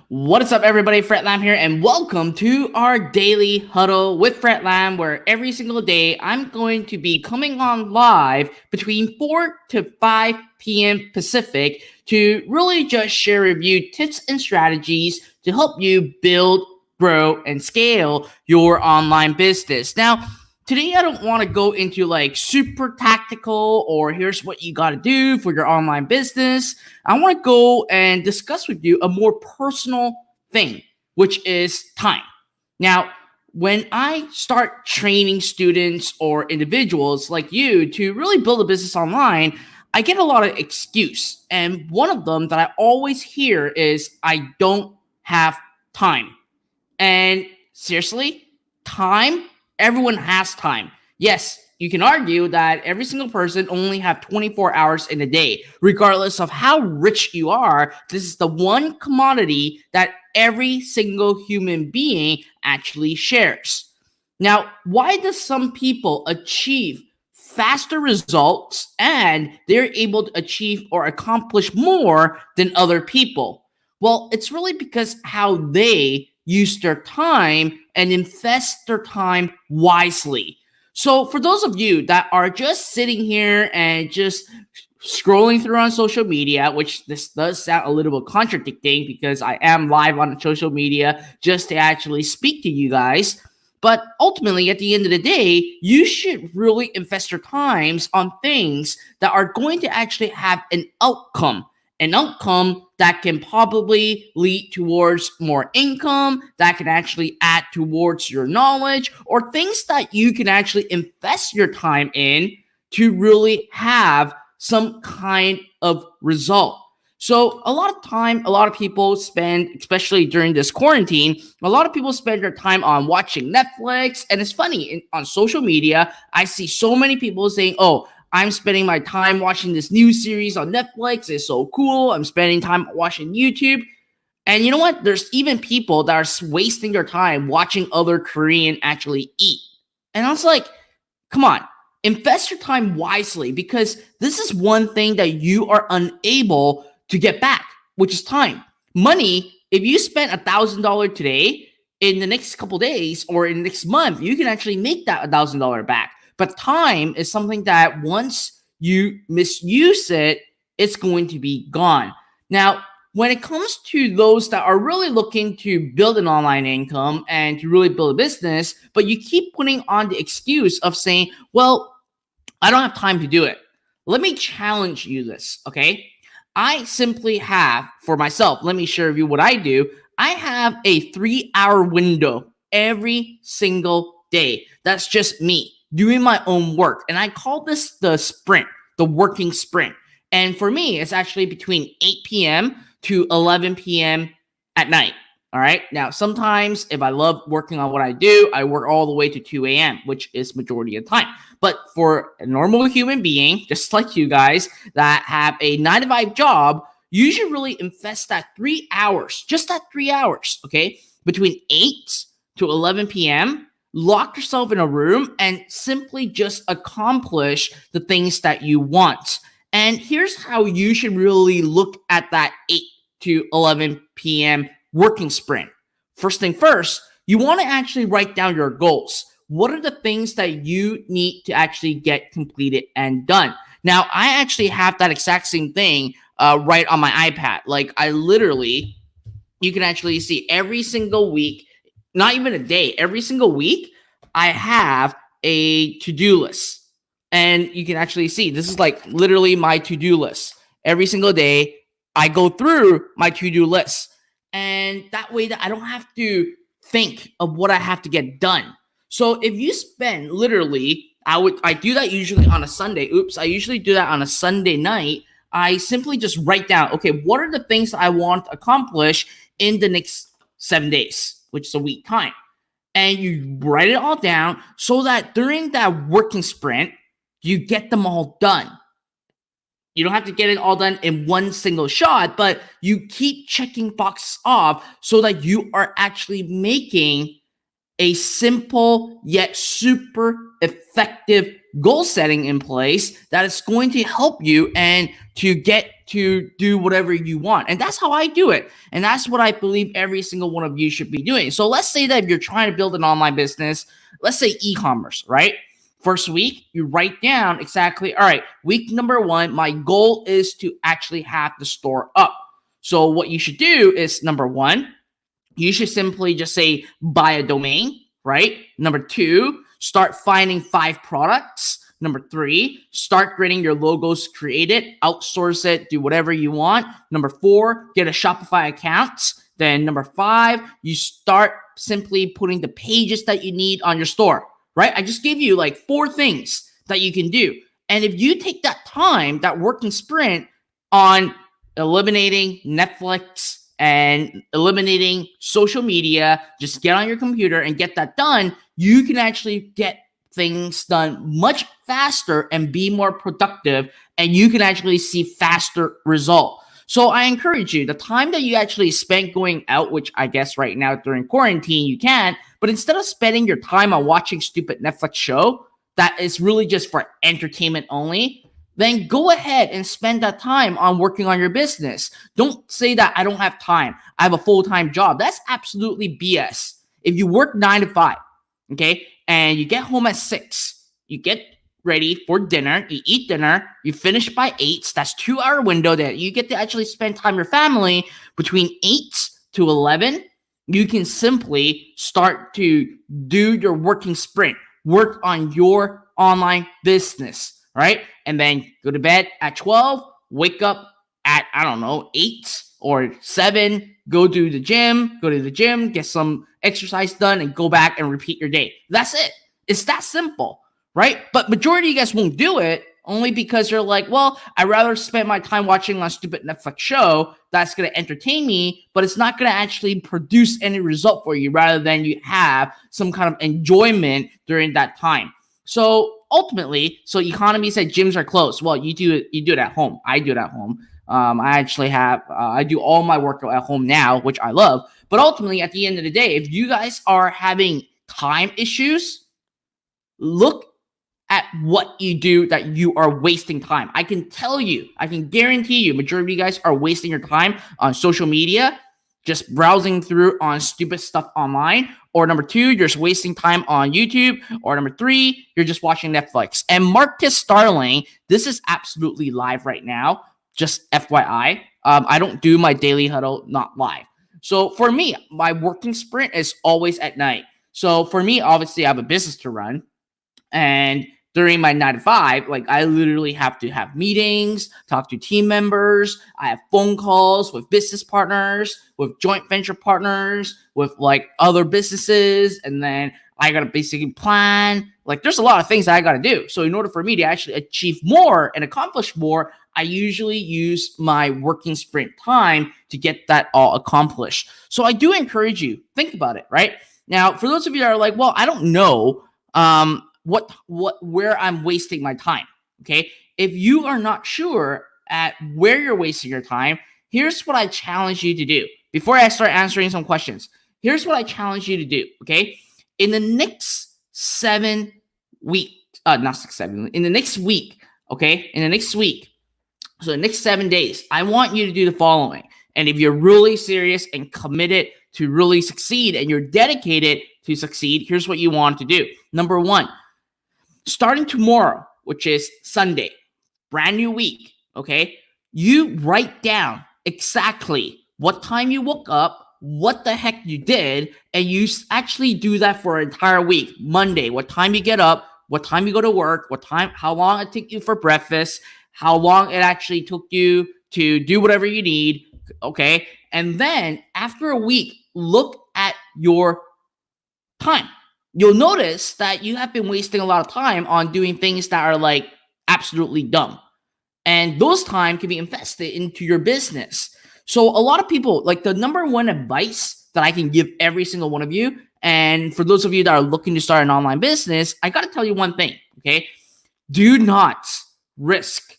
What is up, everybody? Fred Lam here, and welcome to our daily huddle with Fred Lam, where every single day I'm going to be coming on live between 4 to 5 p.m. Pacific to really just share with you tips and strategies to help you build, grow, and scale your online business. Now, today I don't want to go into like super tactical or here's what you got to do for your online business. I want to go and discuss with you a more personal thing, which is time. Now, when I start training students or individuals like you to really build a business online, I get a lot of excuse. And one of them that I always hear is I don't have time. And seriously, time, everyone has time. Yes, you can argue that every single person only have 24 hours in a day. Regardless of how rich you are, this is the one commodity that every single human being actually shares. Now, why does some people achieve faster results and they're able to achieve or accomplish more than other people? Well, it's really because how they use their time and invest their time wisely. So, for those of you that are just sitting here and just scrolling through on social media, which this does sound a little bit contradicting because I am live on social media just to actually speak to you guys. But ultimately, at the end of the day, you should really invest your times on things that are going to actually have an outcome that can probably lead towards more income, that can actually add towards your knowledge, or things that you can actually invest your time in to really have some kind of result. So a lot of time, a lot of people spend, especially during this quarantine, a lot of people spend their time on watching Netflix. And it's funny, on social media, I see so many people saying, oh, I'm spending my time watching this new series on Netflix. It's so cool. I'm spending time watching YouTube. And you know what? There's even people that are wasting their time watching other Korean actually eat. And I was like, come on, invest your time wisely because this is one thing that you are unable to get back, which is time. Money, if you spend $1,000 today, in the next couple days or in the next month, you can actually make that $1,000 back. But time is something that once you misuse it, it's going to be gone. Now, when it comes to those that are really looking to build an online income and to really build a business, but you keep putting on the excuse of saying, well, I don't have time to do it. Let me challenge you this, okay? I simply have, for myself, let me share with you what I do. I have a 3-hour window every single day. That's just me doing my own work. And I call this the sprint, the working sprint. And for me, it's actually between 8 p.m. to 11 p.m. at night. All right. Now, sometimes if I love working on what I do, I work all the way to 2 a.m., which is majority of the time. But for a normal human being, just like you guys that have a 9 to 5 job, you should really invest that 3 hours, just that 3 hours, okay, between 8 to 11 p.m., lock yourself in a room and simply just accomplish the things that you want. And here's how you should really look at that 8 to 11 p.m. working sprint. First thing first, you want to actually write down your goals. What are the things that you need to actually get completed and done? Now, I actually have that exact same thing right on my iPad. Like I literally, you can actually see every single week, not even a day, every single week, I have a to-do list. And you can actually see this is like literally my to-do list. Every single day, I go through my to-do list. And that way that I don't have to think of what I have to get done. So if you spend literally, I do that usually on a Sunday. I usually do that on a Sunday night. I simply just write down, okay, what are the things that I want to accomplish in the next 7 days, which is a week time. And you write it all down so that during that working sprint, you get them all done. You don't have to get it all done in one single shot, but you keep checking boxes off so that you are actually making a simple yet super effective goal setting in place that is going to help you and to get to do whatever you want. And that's how I do it. And that's what I believe every single one of you should be doing. So let's say that if you're trying to build an online business, let's say e-commerce, right? First week, you write down exactly, all right, week number 1, my goal is to actually have the store up. So what you should do is, number 1, you should simply just say buy a domain, right? Number 2, start finding 5 products. Number 3, start getting your logos created, outsource it, do whatever you want. Number 4, get a Shopify account. Then number 5, you start simply putting the pages that you need on your store, right? I just gave you like 4 things that you can do. And if you take that time, that working sprint on eliminating Netflix and eliminating social media, just get on your computer and get that done, you can actually get things done much faster and be more productive, and you can actually see faster result. So I encourage you, the time that you actually spend going out, which I guess right now during quarantine you can, but instead of spending your time on watching stupid Netflix show that is really just for entertainment only, then go ahead and spend that time on working on your business. Don't say that I don't have time, I have a full-time job. That's absolutely BS. If you work 9 to 5, okay, and you get home at 6, you get ready for dinner, you eat dinner, you finish by 8, that's 2-hour window that you get to actually spend time with your family. Between 8 to 11, you can simply start to do your working sprint, work on your online business, right? And then go to bed at 12, wake up at, I don't know, 8 or 7, go to the gym, get some exercise done, and go back and repeat your day. That's it. It's that simple, right? But majority of you guys won't do it only because you're like, well, I'd rather spend my time watching a stupid Netflix show that's going to entertain me, but it's not going to actually produce any result for you, rather than you have some kind of enjoyment during that time. So ultimately, so economy said gyms are closed. Well, you do it at home. I do it at home. I actually have, I do all my workout at home now, which I love. But ultimately, at the end of the day, if you guys are having time issues, look at what you do that you are wasting time. I can guarantee you, majority of you guys are wasting your time on social media, just browsing through on stupid stuff online. Or number 2, you're just wasting time on YouTube. Or number 3, you're just watching Netflix. And Marcus Starling, this is absolutely live right now. Just FYI, I don't do my daily huddle not live. So for me, my working sprint is always at night. So for me, obviously, I have a business to run. And during my 9 to 5, like, I literally have to have meetings, talk to team members. I have phone calls with business partners, with joint venture partners, with like other businesses. And then I got to basically plan. Like, there's a lot of things that I got to do. So in order for me to actually achieve more and accomplish more, I usually use my working sprint time to get that all accomplished. So I do encourage you, think about it, right? Now, for those of you that are like, well, I don't know where I'm wasting my time, okay? If you are not sure at where you're wasting your time, here's what I challenge you to do. Before I start answering some questions, here's what I challenge you to do, okay? In the next 7 weeks, not 6, 7, in the next week, okay? In the next week, so the next 7 days, I want you to do the following. And if you're really serious and committed to really succeed and you're dedicated to succeed, here's what you want to do. Number 1, starting tomorrow, which is Sunday, brand new week, okay? You write down exactly what time you woke up, what the heck you did, and you actually do that for an entire week. Monday, what time you get up, what time you go to work, how long it took you for breakfast, how long it actually took you to do whatever you need, okay? And then after a week, look at your time. You'll notice that you have been wasting a lot of time on doing things that are like absolutely dumb. And those time can be invested into your business. So a lot of people, like, the number 1 advice that I can give every single one of you, and for those of you that are looking to start an online business, I got to tell you one thing, okay? Do not risk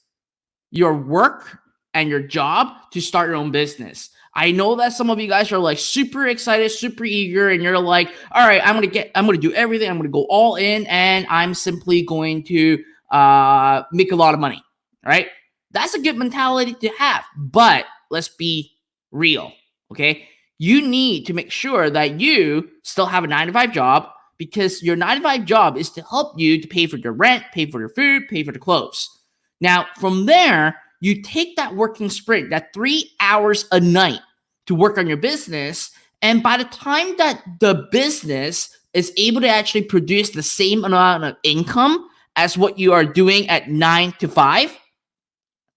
your work and your job to start your own business. I know that some of you guys are like super excited, super eager, and you're like, all right, I'm going to do everything. I'm going to go all in, and I'm simply going to make a lot of money, right? That's a good mentality to have. But let's be real, okay? You need to make sure that you still have a 9 to 5 job, because your 9 to 5 job is to help you to pay for your rent, pay for your food, pay for the clothes. Now, from there, you take that working sprint, that 3 hours a night to work on your business. And by the time that the business is able to actually produce the same amount of income as what you are doing at 9 to 5,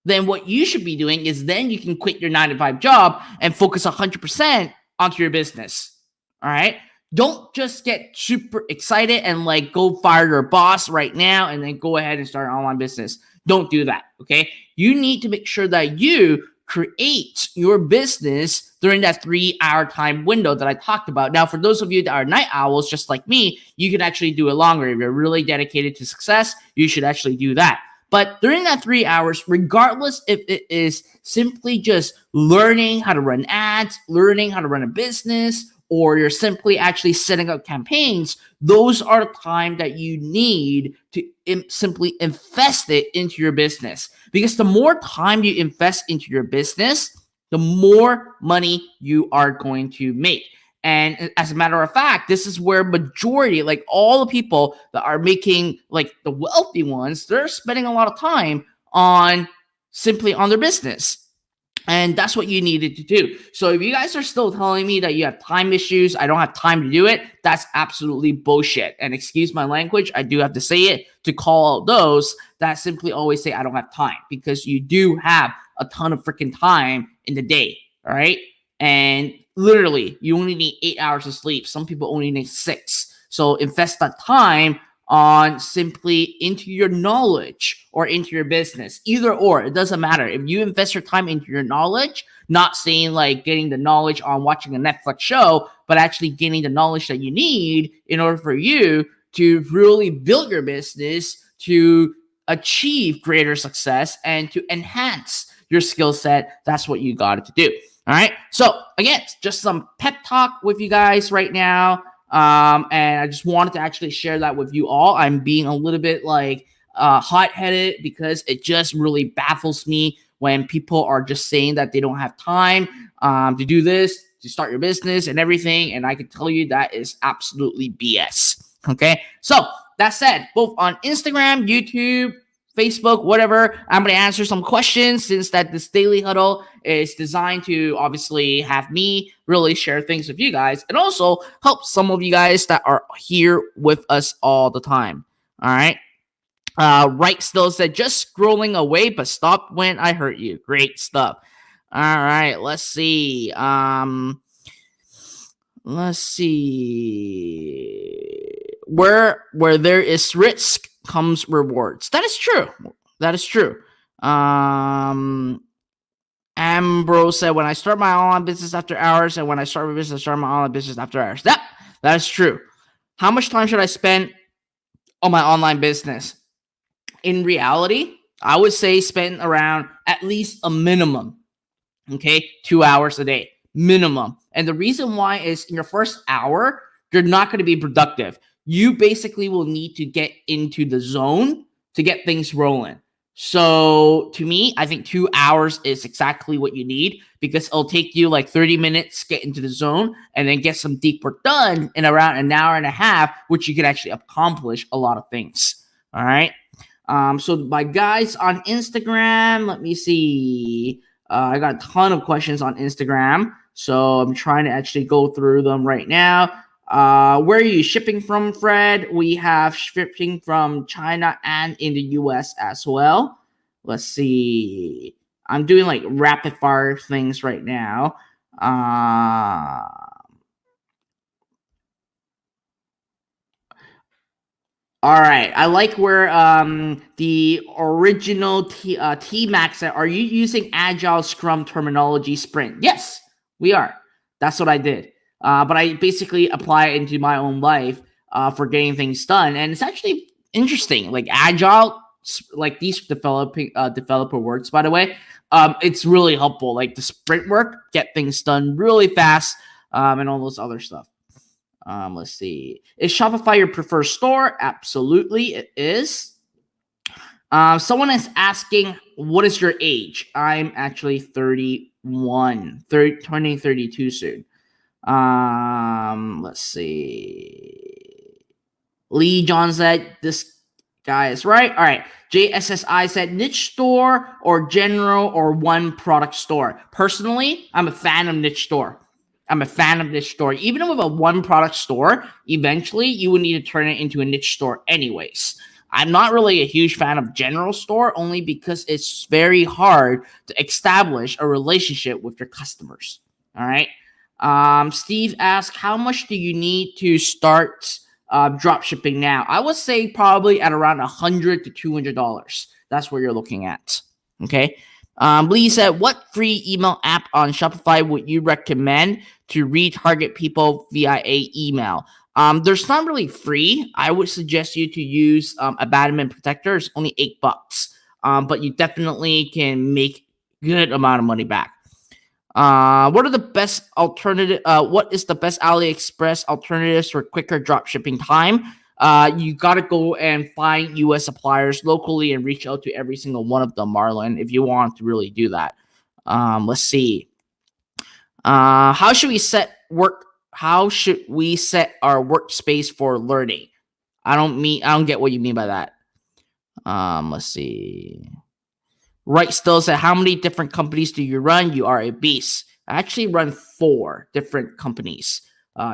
then what you should be doing is then you can quit your 9 to 5 job and focus 100% onto your business. All right. Don't just get super excited and like go fire your boss right now and then go ahead and start an online business. Don't do that. Okay. You need to make sure that you create your business during that 3 hour time window that I talked about. Now, for those of you that are night owls, just like me, you can actually do it longer. If you're really dedicated to success, you should actually do that. But during that 3 hours, regardless if it is simply just learning how to run ads, learning how to run a business, or you're simply actually setting up campaigns, those are the time that you need to simply invest it into your business. Because the more time you invest into your business, the more money you are going to make. And as a matter of fact, this is where majority, like all the people that are making, like the wealthy ones, they're spending a lot of time on simply on their business. And that's what you needed to do. So if you guys are still telling me that you have time issues, I don't have time to do it, that's absolutely bullshit. And excuse my language, I do have to say it to call out those that simply always say I don't have time, because you do have a ton of freaking time in the day. All right. And literally, you only need 8 hours of sleep. Some people only need 6. So invest that time on simply into your knowledge or into your business. Either or, it doesn't matter. If you invest your time into your knowledge, not saying like getting the knowledge on watching a Netflix show, but actually getting the knowledge that you need in order for you to really build your business, to achieve greater success, and to enhance your skill set, that's what you got to do. All right. So again, just some pep talk with you guys right now. And I just wanted to actually share that with you all. I'm being a little bit like hot-headed because it just really baffles me when people are just saying that they don't have time to do this, to start your business and everything. And I can tell you that is absolutely BS. Okay. So that said, both on Instagram, YouTube, Facebook, whatever, I'm going to answer some questions, since that this daily huddle is designed to obviously have me really share things with you guys and also help some of you guys that are here with us all the time. All right. Right still said, just scrolling away, but stop when I hurt you. Great stuff. All right. Let's see. Where there is risk comes rewards. That is true. That is true. Ambrose said, when I start my online business after hours, and when I start my business, I start my online business after hours. That is true. How much time should I spend on my online business? In reality, I would say spend around at least a minimum, 2 hours a day, minimum. And the reason why is in your first hour, you're not going to be productive. You basically will need to get into the zone to get things rolling. So to me, I think 2 hours is exactly what you need, because it'll take you like 30 minutes to get into the zone and then get some deep work done in around an hour and a half, which you can actually accomplish a lot of things. All right. So my guys on Instagram, let me see. I got a ton of questions on Instagram, so I'm trying to actually go through them right now. Where are you shipping from, Fred? We have shipping from China and in the US as well. Let's see. I'm doing like rapid fire things right now. All right. I like where the original T-Max said, are you using Agile Scrum terminology Sprint? Yes, we are. That's what I did. But I basically apply it into my own life for getting things done. And it's actually interesting. Like Agile, like these developer works, by the way, it's really helpful. Like the sprint work, get things done really fast, and all those other stuff. Let's see. Is Shopify your preferred store? Absolutely, it is. Someone is asking, what is your age? I'm actually 31, turning 32 soon. Let's see. Lee John said, this guy is right. All right. JSSI said, niche store or general or one product store. Personally, I'm a fan of niche store. Even with a one product store, eventually you would need to turn it into a niche store anyways. I'm not really a huge fan of general store only because it's very hard to establish a relationship with your customers. All right. Steve asked, how much do you need to start drop shipping now? I would say probably at around $100 to $200. That's where you're looking at. Okay. Lee said, what free email app on Shopify would you recommend to retarget people via email? There's not really free. I would suggest you to use Abandonment Protector. It's only $8, but you definitely can make good amount of money back. What are the best alternative? What is the best AliExpress alternatives for quicker drop shipping time? You got to go and find US suppliers locally and reach out to every single one of them, Marlon, if you want to really do that. Let's see. How should we set our workspace for learning? I don't get what you mean by that. Let's see. Right still said, how many different companies do you run? You are a beast. I actually run 4 different companies.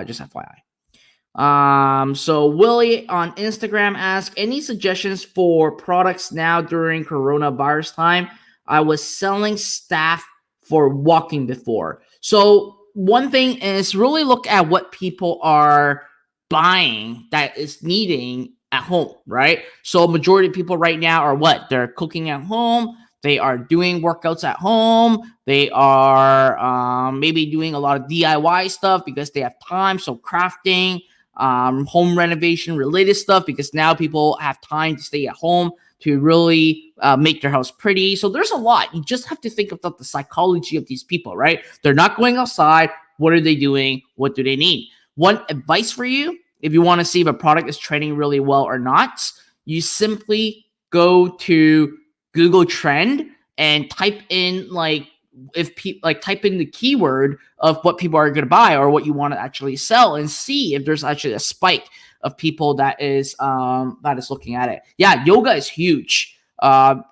Just FYI. So Willie on Instagram asked, any suggestions for products now during coronavirus time? I was selling staff for walking before. So one thing is really look at what people are buying that is needing at home, right? So majority of people right now are what? They're cooking at home. They are doing workouts at home. They are maybe doing a lot of DIY stuff because they have time. So crafting, home renovation related stuff because now people have time to stay at home to really make their house pretty. So there's a lot. You just have to think about the psychology of these people, right? They're not going outside. What are they doing? What do they need? One advice for you, if you want to see if a product is trending really well or not, you simply go to Google Trend and type in type in the keyword of what people are going to buy or what you want to actually sell and see if there's actually a spike of people that is looking at it. Yeah, yoga is huge. I'll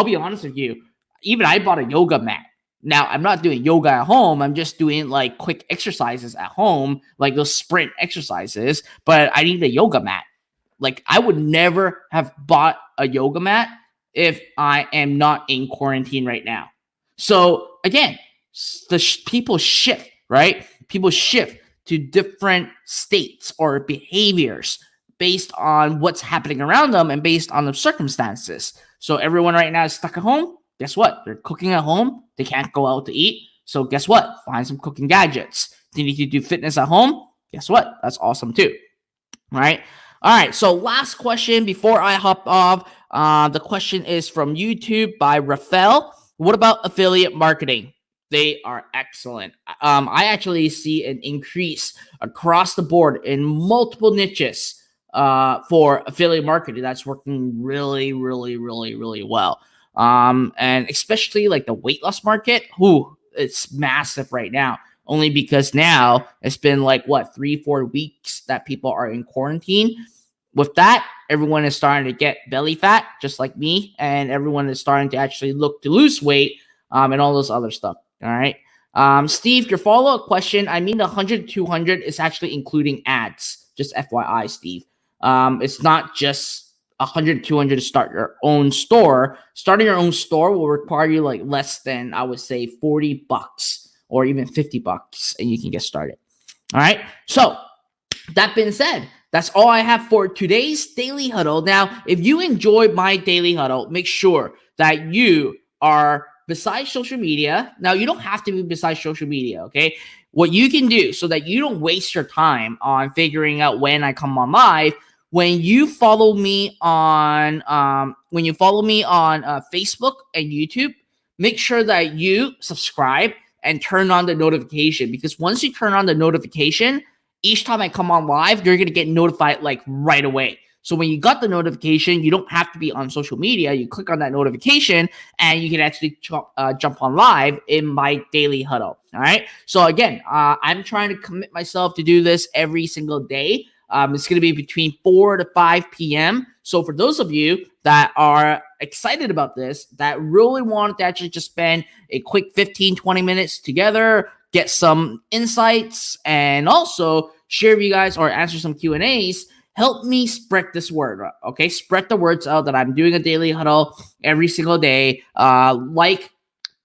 be honest with you. Even I bought a yoga mat. Now, I'm not doing yoga at home. I'm just doing like quick exercises at home, like those sprint exercises, but I need a yoga mat. Like I would never have bought a yoga mat if I am not in quarantine right now. So again, people shift, right? People shift to different states or behaviors based on what's happening around them and based on the circumstances. So everyone right now is stuck at home. Guess what? They're cooking at home. They can't go out to eat. So guess what? Find some cooking gadgets. They need to do fitness at home. Guess what? That's awesome too. Right? All right. So last question before I hop off. The question is from YouTube by Rafael. What about affiliate marketing? They are excellent. I actually see an increase across the board in multiple niches for affiliate marketing. That's working really, really, really, really well. And especially like the weight loss market, it's massive right now. Only because now it's been like 3-4 weeks that people are in quarantine. With that, everyone is starting to get belly fat, just like me, and everyone is starting to actually look to lose weight, and all those other stuff. All right, Steve, your follow-up question. I mean, the 100 to 200 is actually including ads. Just FYI, Steve. It's not just 100 to 200 to start your own store. Starting your own store will require you like less than, I would say, $40 or even $50, and you can get started. All right. So that being said, that's all I have for today's Daily Huddle. Now, if you enjoyed my Daily Huddle, make sure that you are besides social media. Now, you don't have to be besides social media, okay? What you can do so that you don't waste your time on figuring out when I come on live, when you follow me on Facebook and YouTube, make sure that you subscribe and turn on the notification, because once you turn on the notification, each time I come on live, you're going to get notified like right away. So when you got the notification, you don't have to be on social media. You click on that notification and you can actually jump on live in my daily huddle. All right. So again, I'm trying to commit myself to do this every single day. It's going to be between 4 to 5 p.m. So for those of you that are excited about this, that really want to actually just spend a quick 15, 20 minutes together, get some insights, and also share with you guys or answer some Q&As, help me spread this word, okay? Spread the words out that I'm doing a daily huddle every single day. Like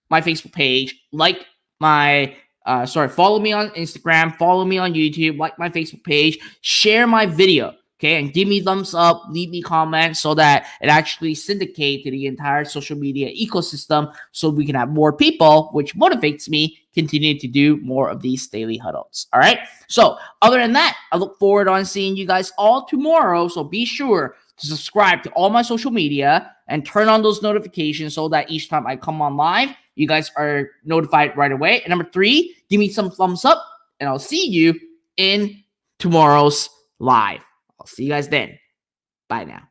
my Facebook page, like my follow me on Instagram, follow me on YouTube, like my Facebook page, share my video, okay, and give me thumbs up, leave me comments so that it actually syndicates to the entire social media ecosystem so we can have more people, which motivates me continue to do more of these daily huddles. All right. So other than that, I look forward on seeing you guys all tomorrow. So be sure to subscribe to all my social media and turn on those notifications so that each time I come on live, you guys are notified right away. And number 3, give me some thumbs up, and I'll see you in tomorrow's live. I'll see you guys then. Bye now.